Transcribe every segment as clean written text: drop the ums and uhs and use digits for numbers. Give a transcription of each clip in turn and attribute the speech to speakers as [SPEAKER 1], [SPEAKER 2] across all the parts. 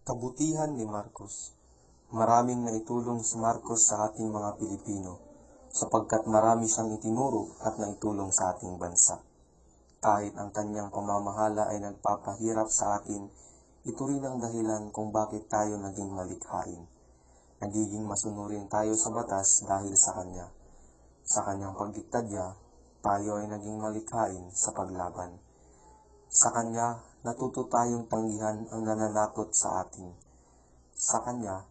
[SPEAKER 1] Kabutihan ni Marcos. Maraming naitulong si Marcos sa ating mga Pilipino, sapagkat marami siyang itinuro at naitulong sa ating bansa. Kahit ang kanyang pamamahala ay nagpapahirap sa atin, ito rin ang dahilan kung bakit tayo naging malikhain. Nagiging masunurin tayo sa batas dahil sa kanya. Sa kanyang pagdiktadya, tayo ay naging malikhain sa paglaban. Sa kanya, natuto tayong tanggihan ang nananakot sa atin. Sa kanya,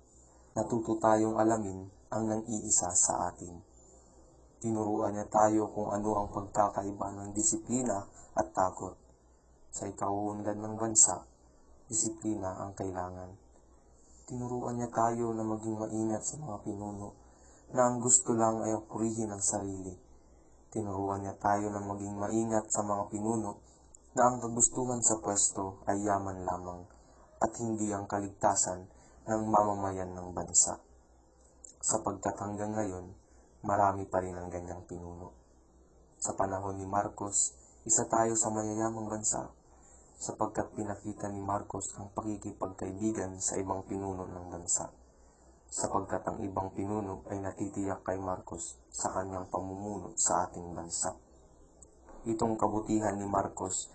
[SPEAKER 1] natuto tayong alamin ang nang-iisa sa atin. Tinuruan niya tayo kung ano ang pagkakaiba ng disiplina at takot. Sa ikaunlad ng bansa, disiplina ang kailangan. Tinuruan niya tayo na maging maingat sa mga pinuno, na ang gusto lang ay purihin ang sarili. Tinuruan niya tayo na maging maingat sa mga pinuno, na ang kagustuhan sa pwesto ay yaman lamang, at hindi ang kaligtasan ng mamamayan ng bansa. Sapagkat hanggang ngayon, marami pa rin ang ganyang pinuno. Sa panahon ni Marcos, isa tayo sa mayayamang bansa, sapagkat pinakita ni Marcos ang pakikipagkaibigan sa ibang pinuno ng bansa. Sapagkat ang ibang pinuno ay natitiyak kay Marcos sa kanyang pamumuno sa ating bansa. Itong kabutihan ni Marcos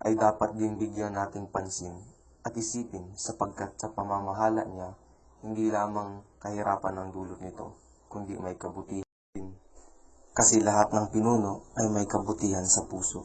[SPEAKER 1] ay dapat din bigyan nating pansin at isipin, sapagkat sa pamamahala niya, hindi lamang kahirapan ang dulot nito, kundi may kabutihan din. Kasi lahat ng pinuno ay may kabutihan sa puso.